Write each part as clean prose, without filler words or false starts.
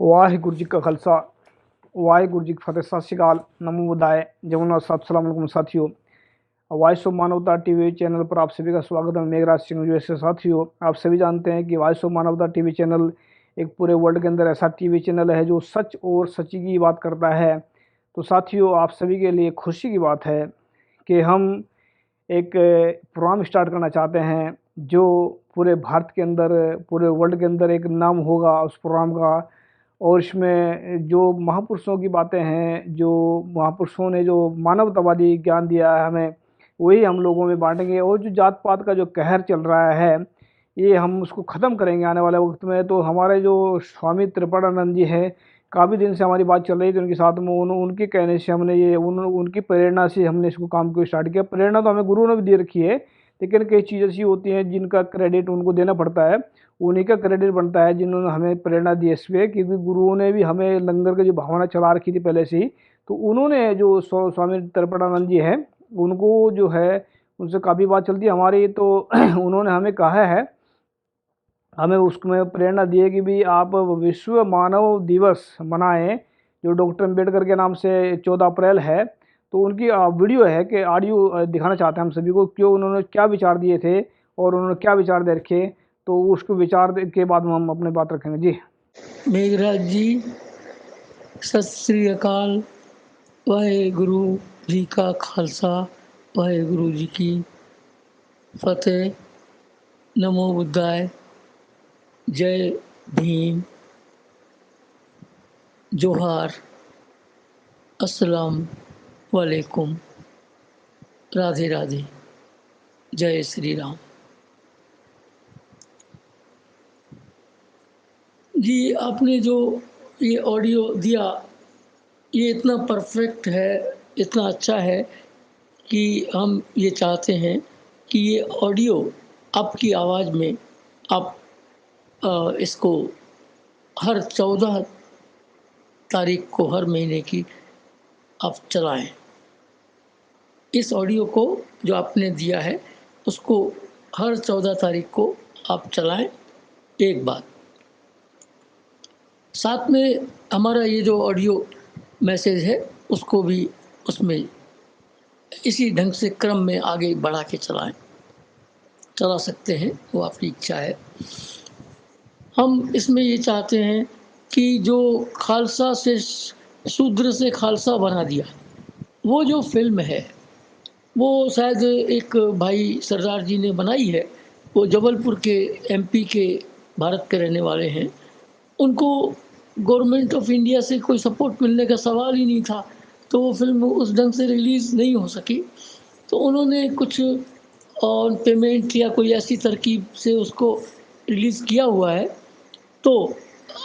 वाहिगुरु जी का खालसा वाहिगुरु जी की फतेह। सत श्री अकाल, नमो बुद्धाय, जमुना साहब, सलाम अलैकुम साथियों। वॉइस ऑफ मानवता टीवी चैनल पर आप सभी का स्वागत है। मेघराज सिंह यूएसए। साथियों, आप सभी जानते हैं कि वॉइस ऑफ मानवता टीवी चैनल एक पूरे वर्ल्ड के अंदर ऐसा टीवी चैनल है जो सच और सच्ची की बात करता है। तो साथियों, आप सभी के लिए खुशी की बात है कि हम एक प्रोग्राम स्टार्ट करना चाहते हैं जो पूरे भारत के अंदर, पूरे वर्ल्ड के अंदर एक नाम होगा उस प्रोग्राम का। और इसमें जो महापुरुषों की बातें हैं, जो महापुरुषों ने जो मानवतावादी ज्ञान दिया है हमें, वही हम लोगों में बांटेंगे। और जो जात पात का जो कहर चल रहा है, ये हम उसको ख़त्म करेंगे आने वाले वक्त में। तो हमारे जो स्वामी त्रिपड़ानंद जी हैं, काफ़ी दिन से हमारी बात चल रही थी उनके साथ में। उनके कहने से हमने ये उनकी प्रेरणा से हमने इसको काम को स्टार्ट किया। प्रेरणा तो हमें गुरु ने भी दे रखी है, लेकिन कई चीज़ ऐसी होती हैं जिनका क्रेडिट उनको देना पड़ता है। उन्हीं का क्रेडिट बनता है जिन्होंने हमें प्रेरणा दी इस पे, क्योंकि गुरुओं ने भी हमें लंगर की जो भावना चला रखी थी पहले से ही। तो उन्होंने जो स्वामी त्रिपड़ानंद जी हैं, उनको जो है उनसे काफ़ी बात चलती है हमारी। तो उन्होंने हमें कहा है, हमें उसमें प्रेरणा दी है कि भी आप विश्व मानव दिवस मनाएं, जो डॉक्टर अम्बेडकर के नाम से 14 अप्रैल है। तो उनकी वीडियो है कि ऑडियो दिखाना चाहते हैं हम सभी को, क्यों उन्होंने क्या विचार दिए थे और उन्होंने क्या विचार दे रखे। तो उसको विचार के बाद में हम अपनी बात रखेंगे जी। मेघराज जी, सत श्री अकाल। वाहेगुरु जी का खालसा, वाहेगुरु जी की फतेह। नमो बुद्धाय, जय भीम, जोहार, अस्सलाम वालेकुम, राधे राधे, जय श्री राम। जी, आपने जो ये ऑडियो दिया, ये इतना परफेक्ट है, इतना अच्छा है कि हम ये चाहते हैं कि ये ऑडियो आपकी आवाज़ में आप इसको हर 14 तारीख को हर महीने की आप चलाएं। इस ऑडियो को जो आपने दिया है उसको हर 14 तारीख को आप चलाएं एक बार। साथ में हमारा ये जो ऑडियो मैसेज है उसको भी उसमें इसी ढंग से क्रम में आगे बढ़ा के चला सकते हैं, वो आपकी इच्छा है। हम इसमें ये चाहते हैं कि जो खालसा से शूद्र से खालसा बना दिया, वो जो फिल्म है वो शायद एक भाई सरदार जी ने बनाई है। वो जबलपुर के एमपी के भारत के रहने वाले हैं। उनको गवर्नमेंट ऑफ इंडिया से कोई सपोर्ट मिलने का सवाल ही नहीं था, तो वो फिल्म उस ढंग से रिलीज़ नहीं हो सकी। तो उन्होंने कुछ और पेमेंट या कोई ऐसी तरकीब से उसको रिलीज़ किया हुआ है। तो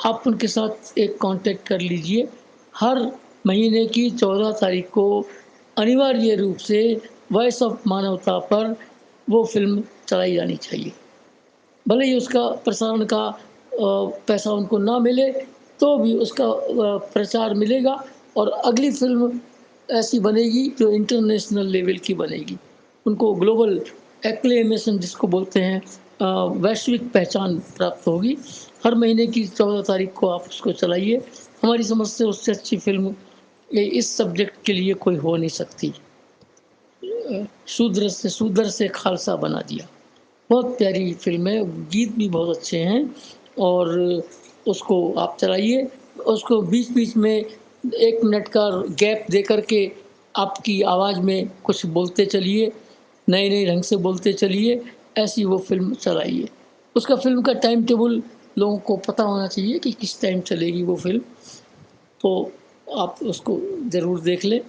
आप उनके साथ एक कांटेक्ट कर लीजिए। हर महीने की 14 तारीख को अनिवार्य रूप से वॉइस ऑफ मानवता पर वो फिल्म चलाई जानी चाहिए। भले ही उसका प्रसारण का पैसा उनको ना मिले, तो भी उसका प्रचार मिलेगा और अगली फिल्म ऐसी बनेगी जो इंटरनेशनल लेवल की बनेगी। उनको ग्लोबल एक्लेमेशन जिसको बोलते हैं, वैश्विक पहचान प्राप्त होगी। हर महीने की 14 तारीख को आप उसको चलाइए। हमारी समझ से उससे अच्छी फिल्म इस सब्जेक्ट के लिए कोई हो नहीं सकती। शूद्र से खालसा बना दिया, बहुत प्यारी फिल्म है, गीत भी बहुत अच्छे हैं। और उसको आप चलाइए। उसको बीच बीच में 1 मिनट का गैप दे करके आपकी आवाज़ में कुछ बोलते चलिए, नए नए ढंग से बोलते चलिए, ऐसी वो फिल्म चलाइए। उसका फिल्म का टाइम टेबल लोगों को पता होना चाहिए कि किस टाइम चलेगी वो फिल्म, तो आप उसको ज़रूर देख लें।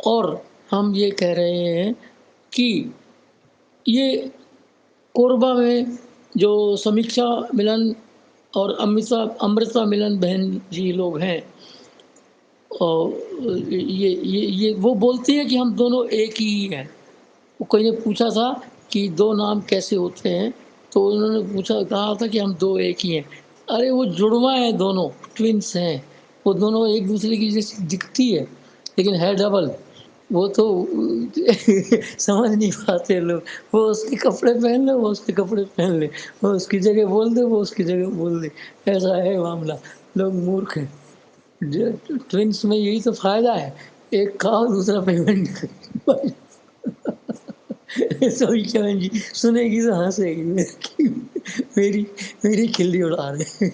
और हम ये कह रहे हैं कि ये कोरबा में जो समीक्षा मिलन और अमृता मिलन बहन जी लोग हैं, और ये वो बोलती है कि हम दोनों एक ही हैं। वो कोई ने पूछा था कि 2 नाम कैसे होते हैं, तो उन्होंने कहा था कि हम 2 एक ही हैं। अरे वो जुड़वा हैं, दोनों ट्विन्स हैं। वो दोनों एक दूसरे की जैसी दिखती है, लेकिन है डबल। वो तो समझ नहीं पाते लोग। वो उसके कपड़े पहन ले, वो उसके कपड़े पहन ले, वो उसकी जगह बोल दे, वो उसकी जगह बोल दे, ऐसा है मामला। लोग मूर्ख हैं। ट्विंस में यही तो फायदा है, एक खाओ दूसरा पेमेंट करो। सभी चरण जी सुनेगी तो हंसेगी मेरी मेरी खिल्ली उड़ा रहे हैं।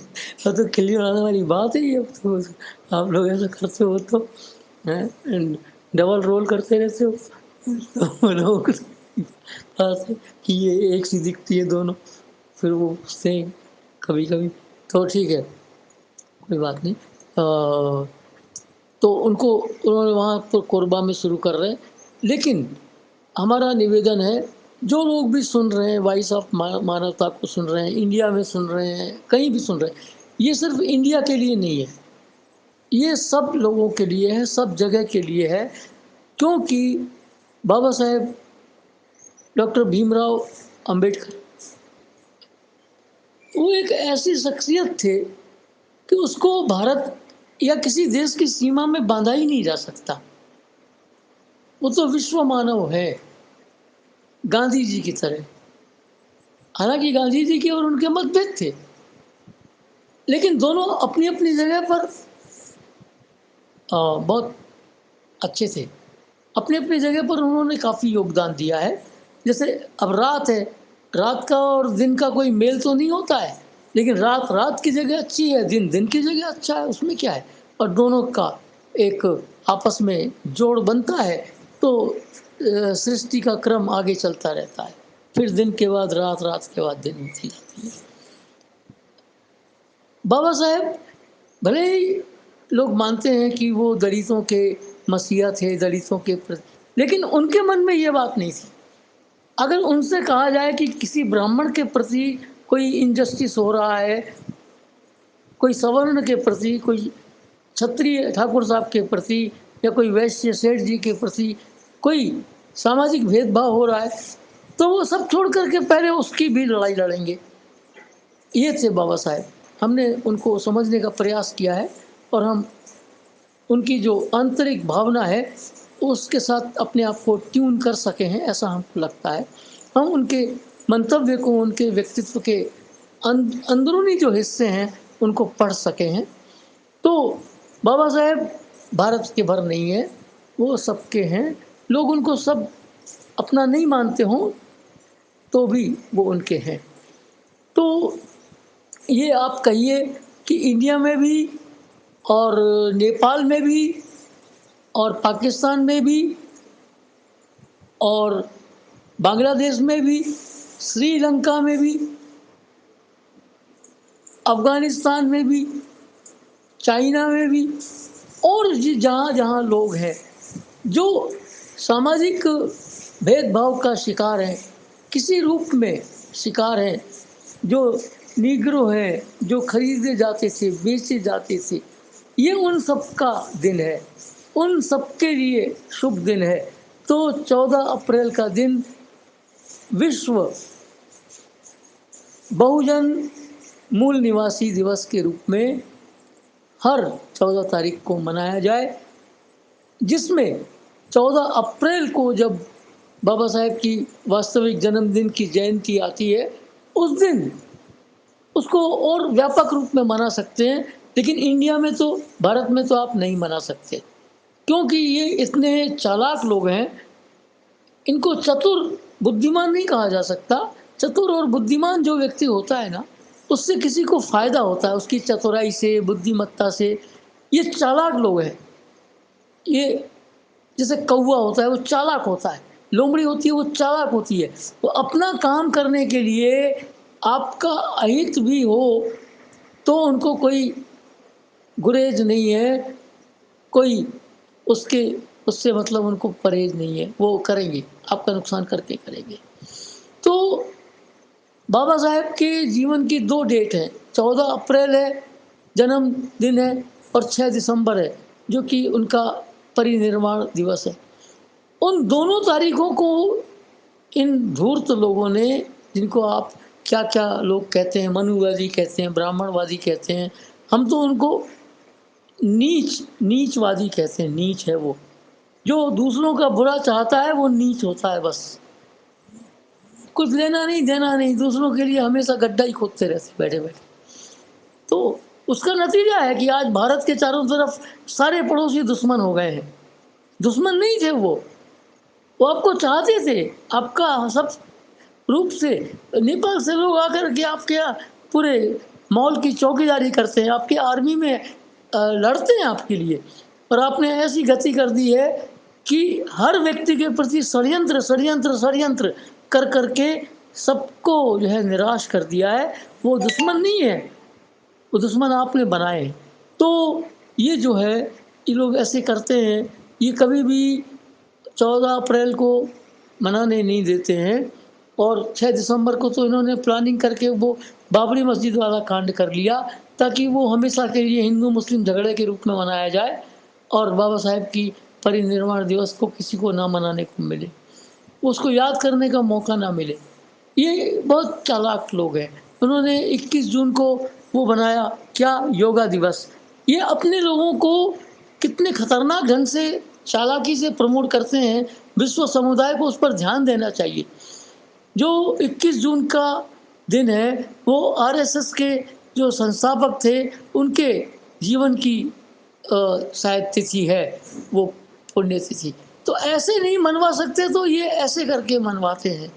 अब तो खिल्ली उड़ाने वाली बात है ये, अब तो आप लोग ऐसा करते हो तो डबल रोल करते रहते हो, तो लोग बात है कि ये एक सी दिखती है दोनों, फिर वो पूछते हैं कभी कभी। तो ठीक है, कोई बात नहीं। तो उनको उन्होंने वहाँ पर कोरबा में शुरू कर रहे हैं। लेकिन हमारा निवेदन है, जो लोग भी सुन रहे हैं, वॉइस ऑफ मानवता को सुन रहे हैं, इंडिया में सुन रहे हैं, कहीं भी सुन रहे हैं, ये सिर्फ इंडिया के लिए नहीं है, ये सब लोगों के लिए है, सब जगह के लिए है। क्योंकि बाबा साहेब डॉक्टर भीमराव अंबेडकर वो एक ऐसी शख्सियत थे कि उसको भारत या किसी देश की सीमा में बांधा ही नहीं जा सकता। वो तो विश्व मानव है, गांधी जी की तरह। हालांकि गांधी जी के और उनके मतभेद थे, लेकिन दोनों अपनी अपनी जगह पर बहुत अच्छे थे। अपनी अपनी जगह पर उन्होंने काफ़ी योगदान दिया है। जैसे अब रात है, रात का और दिन का कोई मेल तो नहीं होता है, लेकिन रात रात की जगह अच्छी है, दिन दिन की जगह अच्छा है, उसमें क्या है। और दोनों का एक आपस में जोड़ बनता है, तो सृष्टि का क्रम आगे चलता रहता है। फिर दिन के बाद रात, रात के बाद दिन होती जाती है। बाबा साहेब भले ही लोग मानते हैं कि वो दलितों के मसीहा थे, दलितों के प्रति, लेकिन उनके मन में ये बात नहीं थी। अगर उनसे कहा जाए कि किसी ब्राह्मण के प्रति कोई इनजस्टिस हो रहा है, कोई सवर्ण के प्रति, कोई क्षत्रिय ठाकुर साहब के प्रति, या कोई वैश्य सेठ जी के प्रति कोई सामाजिक भेदभाव हो रहा है, तो वो सब छोड़ करके पहले उसकी भी लड़ाई लड़ेंगे। ये थे बाबा साहेब। हमने उनको समझने का प्रयास किया है, और हम उनकी जो आंतरिक भावना है उसके साथ अपने आप को ट्यून कर सके हैं, ऐसा हमको लगता है। हम उनके मंतव्य को, उनके व्यक्तित्व के अंदरूनी जो हिस्से हैं उनको पढ़ सके हैं। तो बाबा साहेब भारत के भर नहीं है, वो सबके हैं। लोग उनको सब अपना नहीं मानते हों तो भी वो उनके हैं। तो ये आप कहिए कि इंडिया में भी, और नेपाल में भी, और पाकिस्तान में भी, और बांग्लादेश में भी, श्रीलंका में भी, अफगानिस्तान में भी, चाइना में भी, और जहाँ जहाँ लोग हैं जो सामाजिक भेदभाव का शिकार हैं, किसी रूप में शिकार हैं, जो नीग्रो हैं, जो खरीदे जाते थे, बेचे जाते थे, ये उन सब का दिन है, उन सब के लिए शुभ दिन है। तो 14 अप्रैल का दिन विश्व बहुजन मूल निवासी दिवस के रूप में हर 14 तारीख को मनाया जाए, जिसमें 14 अप्रैल को जब बाबा साहेब की वास्तविक जन्मदिन की जयंती आती है, उस दिन उसको और व्यापक रूप में मना सकते हैं। लेकिन इंडिया में तो, भारत में तो आप नहीं मना सकते, क्योंकि ये इतने चालाक लोग हैं। इनको चतुर बुद्धिमान नहीं कहा जा सकता। चतुर और बुद्धिमान जो व्यक्ति होता है ना, उससे किसी को फायदा होता है, उसकी चतुराई से, बुद्धिमत्ता से। ये चालाक लोग हैं। ये जैसे कौवा होता है वो चालाक होता है, लोमड़ी होती है वो चालाक होती है। वो अपना काम करने के लिए आपका अहित भी हो तो उनको कोई गुरेज नहीं है, कोई उसके उससे मतलब उनको परहेज नहीं है, वो करेंगे, आपका नुकसान करके करेंगे। तो बाबा साहेब के जीवन की 2 डेट हैं, 14 अप्रैल है जन्मदिन है, और 6 दिसंबर है जो कि उनका परिनिर्वाण दिवस है। उन दोनों तारीखों को इन धूर्त लोगों ने, जिनको आप क्या क्या लोग कहते हैं, मनुवादी कहते हैं, ब्राह्मणवादी कहते हैं, हम तो उनको नीचवादी कहते हैं। नीच है वो, जो दूसरों का बुरा चाहता है, वो नीच होता है। बस कुछ लेना नहीं देना नहीं, दूसरों के लिए हमेशा गड्ढा ही खोदते रहते बैठे बैठे। तो उसका नतीजा है कि आज भारत के चारों तरफ सारे पड़ोसी दुश्मन हो गए हैं। दुश्मन नहीं थे वो आपको चाहते थे, आपका सब रूप से। नेपाल से लोग आकर के आपके यहाँ पूरे मॉल की चौकीदारी करते हैं, आपके आर्मी में लड़ते हैं आपके लिए। और आपने ऐसी गति कर दी है कि हर व्यक्ति के प्रति षड्यंत्र षड्यंत्र षड्यंत्र कर करके सबको जो है निराश कर दिया है। वो दुश्मन नहीं है, वो दुश्मन आपने बनाए हैं। तो ये जो है, ये लोग ऐसे करते हैं, ये कभी भी 14 अप्रैल को मनाने नहीं देते हैं। और 6 दिसंबर को तो इन्होंने प्लानिंग करके वो बाबरी मस्जिद वाला कांड कर लिया, ताकि वो हमेशा के लिए हिंदू मुस्लिम झगड़े के रूप में मनाया जाए और बाबा साहेब की परिनिर्वाण दिवस को किसी को ना मनाने को मिले, उसको याद करने का मौका ना मिले। ये बहुत चालाक लोग हैं। उन्होंने 21 जून को वो बनाया क्या, योगा दिवस। ये अपने लोगों को कितने खतरनाक ढंग से चालाकी से प्रमोट करते हैं। विश्व समुदाय को उस पर ध्यान देना चाहिए। जो 21 जून का दिन है वो आरएसएस के जो संस्थापक थे उनके जीवन की शायद तिथि है, वो पुण्यतिथि। तो ऐसे नहीं मनवा सकते, तो ये ऐसे करके मनवाते हैं।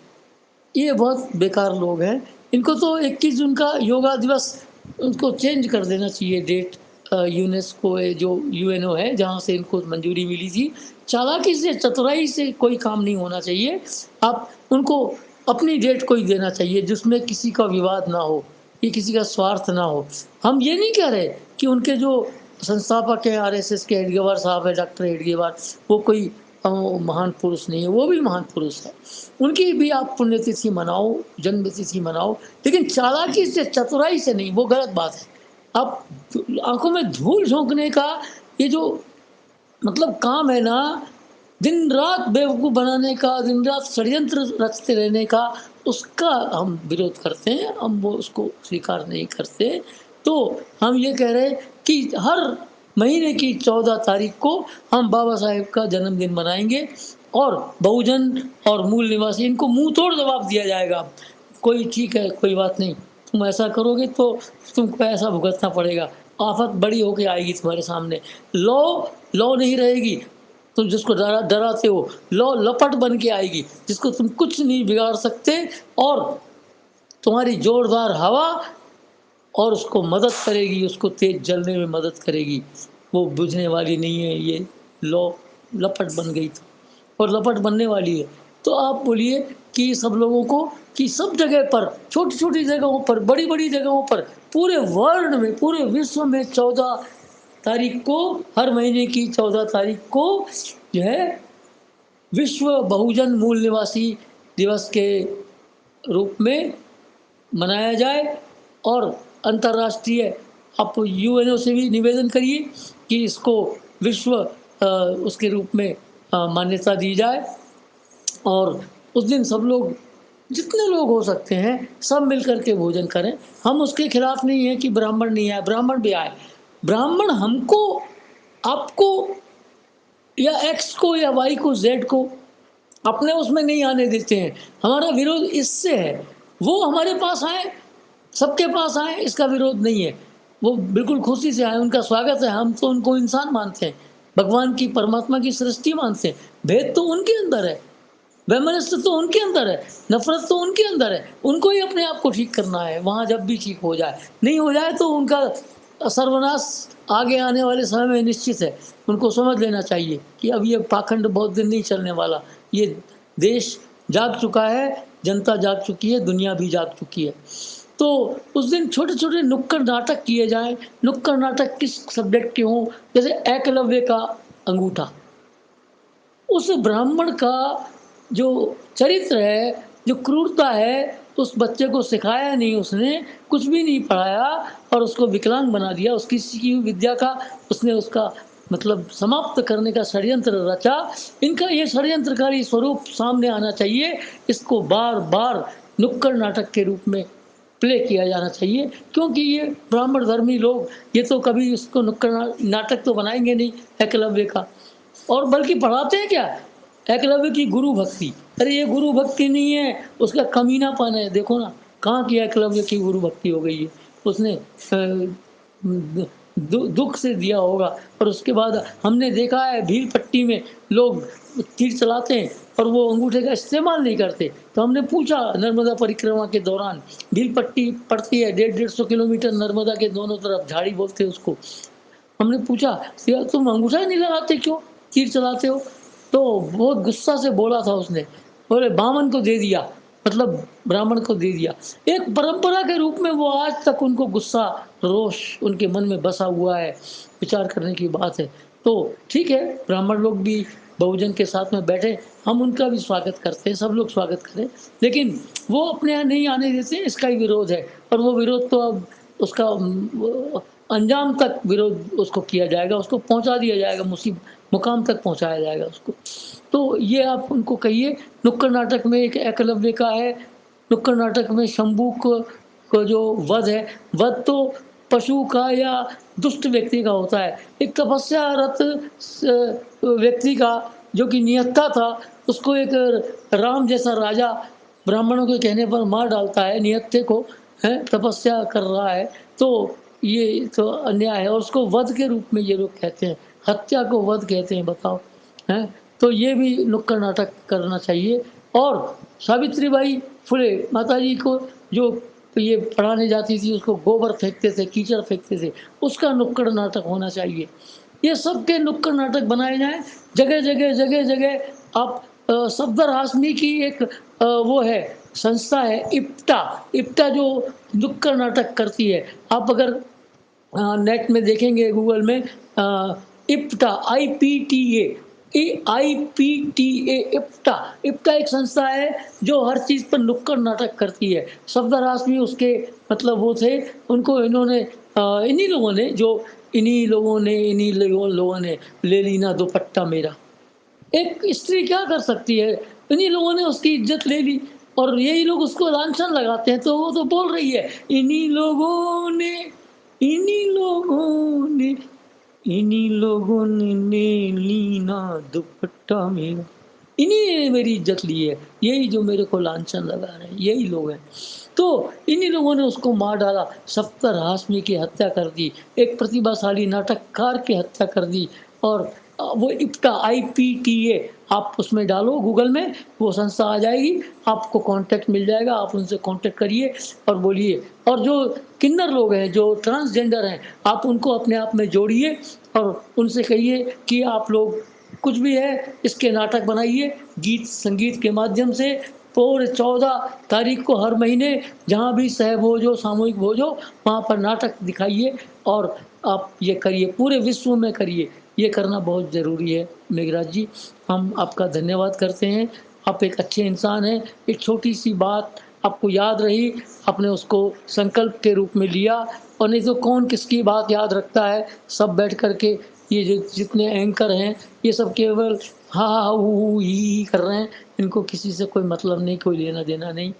ये बहुत बेकार लोग हैं। इनको तो 21 जून का योगा दिवस उनको चेंज कर देना चाहिए डेट। यूनेस्को है जो यूएनओ है जहाँ से इनको मंजूरी मिली थी। चालाकी से चतुराई से कोई काम नहीं होना चाहिए। आप उनको अपनी डेट कोई देना चाहिए जिसमें किसी का विवाद ना हो, ये किसी का स्वार्थ ना हो। हम ये नहीं कह रहे कि उनके जो संस्थापक हैं आरएसएस के हेडगेवार साहब है, डॉक्टर हेडगेवार, वो कोई महान पुरुष नहीं है, वो भी महान पुरुष है। उनकी भी आप पुण्यतिथि मनाओ, जन्मतिथि मनाओ, लेकिन चालाकी से चतुराई से नहीं, वो गलत बात है। आप आंखों में धूल झोंकने का ये जो मतलब काम है ना, दिन रात बेवकूफ़ बनाने का, दिन रात षड्यंत्र रचते रहने का, उसका हम विरोध करते हैं, हम वो उसको स्वीकार नहीं करते। तो हम ये कह रहे हैं कि हर महीने की 14 तारीख को हम बाबा साहेब का जन्मदिन मनाएंगे और बहुजन और मूल निवासी इनको मुंह तोड़ जवाब दिया जाएगा। कोई ठीक है, कोई बात नहीं, तुम ऐसा करोगे तो तुमको ऐसा भुगतना पड़ेगा, आफत बड़ी होके आएगी तुम्हारे सामने। लॉ लॉ नहीं रहेगी, तुम जिसको डराते हो, लॉ लपट बन के आएगी जिसको तुम कुछ नहीं बिगाड़ सकते। और तुम्हारी जोरदार हवा और उसको मदद करेगी, उसको तेज जलने में मदद करेगी, वो बुझने वाली नहीं है। ये लॉ लपट बन गई तो, और लपट बनने वाली है। तो आप बोलिए कि सब लोगों को, कि सब जगह पर, छोटी छोटी जगहों पर, बड़ी बड़ी जगहों पर, पूरे वर्ल्ड में, पूरे विश्व में 14 तारीख को, हर महीने की 14 तारीख को जो है विश्व बहुजन मूल निवासी दिवस के रूप में मनाया जाए। और अंतर्राष्ट्रीय आप यूएनओ से भी निवेदन करिए कि इसको विश्व उसके रूप में मान्यता दी जाए। और उस दिन सब लोग, जितने लोग हो सकते हैं, सब मिलकर के भोजन करें। हम उसके खिलाफ नहीं है कि ब्राह्मण नहीं आए, ब्राह्मण भी आए। ब्राह्मण हमको, आपको, या एक्स को या वाई को जेड को अपने उसमें नहीं आने देते हैं। हमारा विरोध इससे है। वो हमारे पास आए, सबके पास आए, इसका विरोध नहीं है। वो बिल्कुल खुशी से आए, उनका स्वागत है। हम तो उनको इंसान मानते हैं, भगवान की, परमात्मा की सृष्टि मानते हैं। भेद तो उनके अंदर है, वैमनस्य तो उनके अंदर है, नफरत तो उनके अंदर है। उनको ही अपने आप को ठीक करना है। वहाँ जब भी ठीक हो जाए, नहीं हो जाए तो उनका सर्वनाश आगे आने वाले समय में निश्चित है। उनको समझ लेना चाहिए कि अब ये पाखंड बहुत दिन नहीं चलने वाला। ये देश जाग चुका है, जनता जाग चुकी है, दुनिया भी जाग चुकी है। तो उस दिन छोटे छोटे नुक्कड़ नाटक किए जाएं। नुक्कड़ नाटक किस सब्जेक्ट के हों? जैसे एकलव्य का अंगूठा, उस ब्राह्मण का जो चरित्र है, जो क्रूरता है, उस बच्चे को सिखाया नहीं, उसने कुछ भी नहीं पढ़ाया और उसको विकलांग बना दिया। उसकी सीखी हुई विद्या का उसने उसका मतलब समाप्त करने का षड्यंत्र रचा। इनका ये षड्यंत्रकारी स्वरूप सामने आना चाहिए। इसको बार बार नुक्कड़ नाटक के रूप में प्ले किया जाना चाहिए, क्योंकि ये ब्राह्मण धर्मी लोग ये तो कभी इसको नुक्कड़ नाटक तो बनाएंगे नहीं एकलव्य का। और बल्कि पढ़ाते हैं क्या, एकलव्य की गुरु भक्ति। अरे ये गुरु भक्ति नहीं है, उसका कमीनापन है। देखो ना कहाँ की एकलव्य की गुरु भक्ति हो गई है। उसने दुख से दिया होगा। और उसके बाद हमने देखा है भीड़ पट्टी में लोग तीर चलाते हैं और वो अंगूठे का इस्तेमाल नहीं करते। तो हमने पूछा नर्मदा परिक्रमा के दौरान, भीड़ पट्टी पड़ती है 150-150 किलोमीटर नर्मदा के दोनों तरफ, झाड़ी बोलते हैं उसको। हमने पूछा, यार तुम अंगूठा ही नहीं लगाते क्यों, तीर चलाते हो? तो बहुत गुस्सा से बोला था उसने, बोले बामन को दे दिया, मतलब ब्राह्मण को दे दिया। एक परंपरा के रूप में वो आज तक उनको गुस्सा, रोष उनके मन में बसा हुआ है। विचार करने की बात है। तो ठीक है, ब्राह्मण लोग भी बहुजन के साथ में बैठे, हम उनका भी स्वागत करते हैं, सब लोग स्वागत करें, लेकिन वो अपने यहाँ नहीं आने देते, इसका ही विरोध है। और वो विरोध तो अब उसका अंजाम तक विरोध उसको किया जाएगा, उसको पहुंचा दिया जाएगा, मुकाम तक पहुंचाया जाएगा उसको। तो ये आप उनको कहिए। नुक्कड़ नाटक में एक एकलव्य का है, नुक्कड़ नाटक में शंभू को जो वध है, वध तो पशु का या दुष्ट व्यक्ति का होता है। एक तपस्यारत व्यक्ति का जो कि निहत्था था, उसको एक राम जैसा राजा ब्राह्मणों के कहने पर मार डालता है निहत्थे को, है तपस्या कर रहा है। तो ये तो अन्याय है और उसको वध के रूप में ये लोग कहते हैं, हत्या को वध कहते हैं, बताओ। हैं, तो ये भी नुक्कड़ नाटक करना चाहिए। और सावित्रीबाई फुले माता जी को जो ये पढ़ाने जाती थी, उसको गोबर फेंकते थे, कीचड़ फेंकते थे, उसका नुक्कड़ नाटक होना चाहिए। ये सब के नुक्कड़ नाटक बनाए जाएं, जगह जगह जगह जगह। आप सफदर हाशमी की एक वो है, संस्था है इप्टा, इप्टा जो नुक्कड़ नाटक करती है। आप अगर नेट में देखेंगे, गूगल में इप्टा, IPTA, इप्टा, इप्टा एक संस्था है जो हर चीज़ पर नुक्कड़ नाटक करती है। सफदर हाशमी उसके मतलब वो थे, उनको इन्होंने इन्हीं लोगों ने ले ली ना दुपट्टा मेरा। एक स्त्री क्या कर सकती है? इन्हीं लोगों ने उसकी इज्जत ले ली और यही लोग उसको लांछन लगाते हैं। तो वो तो बोल रही है, इन्हीं लोगों ने इन्हीं लोगों ने ली ना दुपट्टा मेरा, इन्हीं ने मेरी इज्जत ली है, यही जो मेरे को लांछन लगा रहे हैं, यही लोग हैं। तो इन्हीं लोगों ने उसको मार डाला, सफ्तर हाशमी की हत्या कर दी, एक प्रतिभाशाली नाटककार की हत्या कर दी। और वो इप्टा, IPTA, आप उसमें डालो गूगल में, वो संस्था आ जाएगी, आपको कांटेक्ट मिल जाएगा, आप उनसे कांटेक्ट करिए और बोलिए। और जो किन्नर लोग हैं, जो ट्रांसजेंडर हैं, आप उनको अपने आप में जोड़िए और उनसे कहिए कि आप लोग कुछ भी है, इसके नाटक बनाइए गीत संगीत के माध्यम से। और 14 तारीख को हर महीने जहाँ भी सहभोज हो, सामूहिक भोज हो, वहाँ पर नाटक दिखाइए और आप ये करिए, पूरे विश्व में करिए। ये करना बहुत ज़रूरी है। मेघराज जी, हम आपका धन्यवाद करते हैं, आप एक अच्छे इंसान हैं। एक छोटी सी बात आपको याद रही, आपने उसको संकल्प के रूप में लिया, और नहीं तो कौन किसकी बात याद रखता है। सब बैठ कर के ये जो जितने एंकर हैं, ये सब केवल हाँ हाँ हू ही कर रहे हैं, इनको किसी से कोई मतलब नहीं, कोई लेना देना नहीं,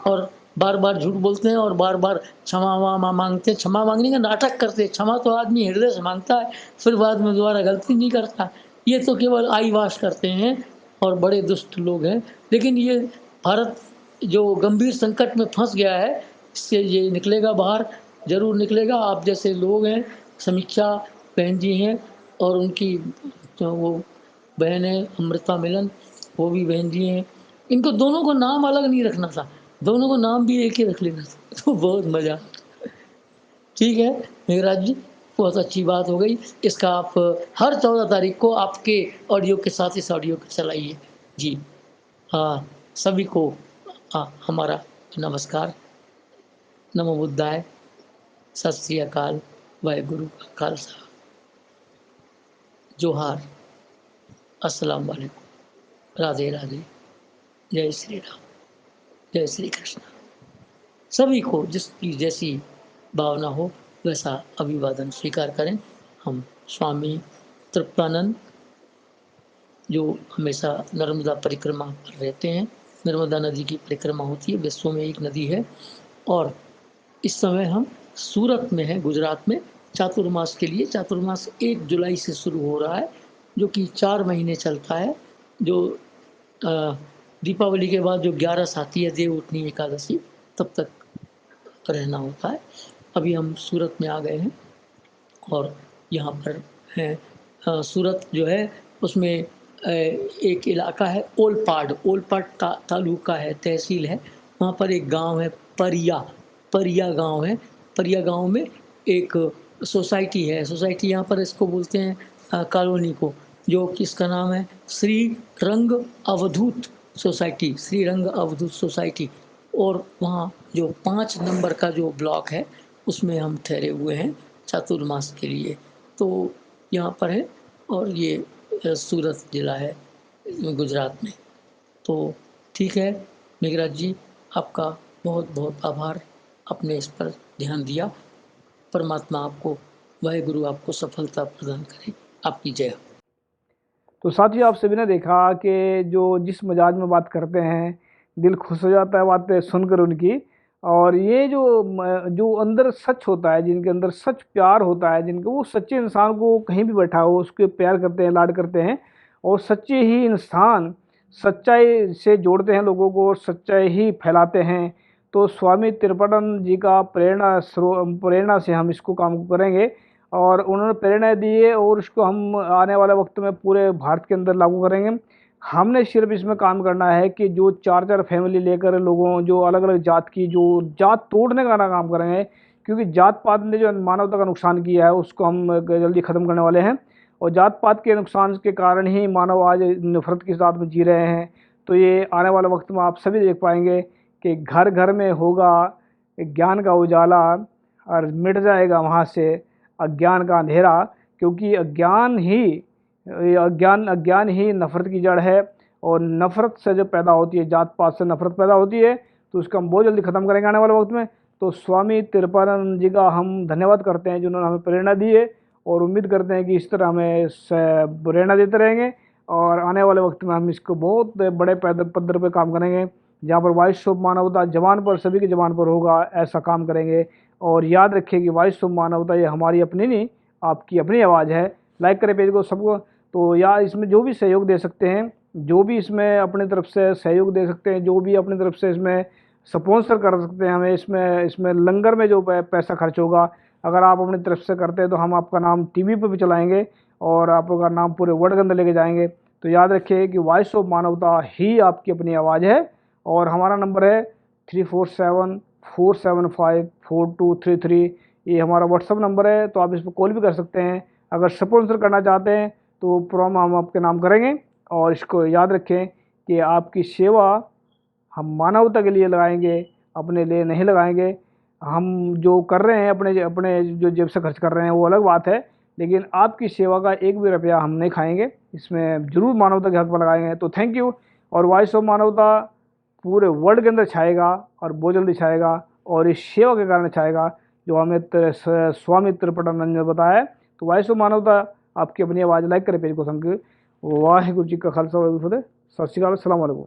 और बार बार झूठ बोलते हैं और बार बार क्षमा मांगते हैं। क्षमा मांगने का नाटक करते हैं, क्षमा तो आदमी हृदय से मांगता है, फिर बाद में दोबारा गलती नहीं करता। ये तो केवल आई वाश करते हैं और बड़े दुष्ट लोग हैं। लेकिन ये भारत जो गंभीर संकट में फंस गया है, इससे ये निकलेगा बाहर, जरूर निकलेगा। आप जैसे लोग हैं, समीक्षा बहन जी हैं, और उनकी जो वो बहन है अमृता मिलन, वो भी बहन जी हैं। इनको दोनों को नाम अलग नहीं रखना था, दोनों को नाम भी एक ही रख लेना था, तो बहुत मजा। ठीक है मेघराज जी, बहुत अच्छी बात हो गई। इसका आप हर 14 तारीख को आपके ऑडियो के साथ इस ऑडियो को चलाइए जी। हाँ, सभी को हमारा नमस्कार, नमो बुद्धाय, सत श्री अकाल, वाहेगुरु का खालसा, जोहार, अस्सलाम वालेकुम, राधे राधे, जय श्री राम, जय श्री कृष्ण। सभी को जिसकी जैसी भावना हो वैसा अभिवादन स्वीकार करें। हम स्वामी तृप्तानंद, जो हमेशा नर्मदा परिक्रमा पर रहते हैं, नर्मदा नदी की परिक्रमा होती है, विश्व में एक नदी है। और इस समय हम सूरत में हैं, गुजरात में, चातुर्मास के लिए। चातुर्मास 1 जुलाई से शुरू हो रहा है, जो कि 4 महीने चलता है। जो दीपावली के बाद जो 11 आती है, देवउठनी एकादशी, तब तक रहना होता है। अभी हम सूरत में आ गए हैं और यहाँ पर है सूरत जो है उसमें एक इलाका है ओलपाड, ओलपाड तालुका है, तहसील है। वहाँ पर एक गांव है परिया, परिया गांव है। परिया गांव में एक सोसाइटी है, सोसाइटी यहाँ पर इसको बोलते हैं कॉलोनी को, जो किसका नाम है श्री रंग अवधूत सोसाइटी, श्री रंग अवधूत सोसाइटी। और वहाँ जो 5 नंबर का जो ब्लॉक है उसमें हम ठहरे हुए हैं चातुर्मास के लिए। तो यहाँ पर है, और ये सूरत ज़िला है गुजरात में। तो ठीक है मेघराज जी, आपका बहुत बहुत आभार, आपने इस पर ध्यान दिया। परमात्मा आपको, वाहेगुरु आपको सफलता प्रदान करे। आपकी जय हो। तो साथियों, आप सभी ने देखा कि जो जिस मिजाज में बात करते हैं, दिल खुश हो जाता है बातें सुनकर उनकी। और ये जो अंदर सच होता है, जिनके अंदर सच प्यार होता है, जिनके वो सच्चे इंसान को कहीं भी बैठा हो उसके प्यार करते हैं, लाड करते हैं। और सच्चे ही इंसान सच्चाई से जोड़ते हैं लोगों को और सच्चाई ही फैलाते हैं। तो स्वामी त्रिपाठानंद जी का प्रेरणा से हम इसको काम करेंगे। और उन्होंने प्रेरणा दी है और उसको हम आने वाले वक्त में पूरे भारत के अंदर लागू करेंगे। हमने सिर्फ इसमें काम करना है कि जो 4-4 फैमिली लेकर लोगों, जो अलग अलग जात की, जो जात तोड़ने का ना काम करेंगे, क्योंकि जात पात ने जो मानवता का नुकसान किया है उसको हम जल्दी ख़त्म करने वाले हैं। और जात पात के नुकसान के कारण ही मानव आज नफरत की साथ में जी रहे हैं। तो ये आने वाले वक्त में आप सभी देख पाएंगे कि घर घर में होगा ज्ञान का उजाला और मिट जाएगा वहाँ से अज्ञान का अंधेरा। क्योंकि अज्ञान ही नफरत की जड़ है। और नफरत से जो पैदा होती है, जात पात से नफरत पैदा होती है, तो उसको हम बहुत जल्दी ख़त्म करेंगे आने वाले वक्त में। तो स्वामी त्रिपाठानंद जी का हम धन्यवाद करते हैं जिन्होंने हमें प्रेरणा दी है। और उम्मीद करते हैं कि इस तरह हमें प्रेरणा देते रहेंगे और आने वाले वक्त में हम इसको बहुत बड़े पद्धर पर काम करेंगे, जहाँ पर वॉइस ऑफ मानवता जबान पर, सभी की जबान पर होगा, ऐसा काम करेंगे। और याद रखिए कि वॉइस ऑफ मानवता ये हमारी अपनी नहीं, आपकी अपनी आवाज़ है। लाइक करें पेज को सबको। तो यार इसमें जो भी सहयोग दे सकते हैं, जो भी इसमें अपनी तरफ से सहयोग दे सकते हैं, जो भी अपनी तरफ से इसमें स्पॉन्सर कर सकते हैं हमें, इसमें लंगर में जो पैसा खर्च होगा, अगर आप अपनी तरफ से करते हैं तो हम आपका नाम टीवी पर भी चलाएंगे और आपका नाम पूरे वर्ल्ड के अंदर लेके जाएंगे। तो याद रखिए कि वॉइस ऑफ मानवता ही आपकी अपनी आवाज़ है। और हमारा नंबर है 3474754233। ये हमारा व्हाट्सअप नंबर है, तो आप इस पर कॉल भी कर सकते हैं। अगर स्पॉन्सर करना चाहते हैं तो प्रोमो हम आपके नाम करेंगे। और इसको याद रखें कि आपकी सेवा हम मानवता के लिए लगाएंगे, अपने लिए नहीं लगाएंगे। हम जो कर रहे हैं अपने अपने जो जेब से खर्च कर रहे हैं वो अलग बात है, लेकिन आपकी सेवा का एक भी रुपया हम नहीं खाएंगे, इसमें ज़रूर मानवता के हक में लगाएंगे। तो थैंक यू। और वॉइस ऑफ मानवता पूरे वर्ल्ड के अंदर छाएगा और बहुत जल्दी छाएगा, और इस सेवा के कारण छाएगा जो हमें स्वामी त्रिपाठानंद ने बताया है। तो वॉइस ऑफ मानवता आपकी अपनी आवाज़। लाइक करें पेज को। संग वाहिगुरु जी का खालसा वाहिगुरु जी की फतेह। सत श्री अकाल, अस्सलाम वालेकुम।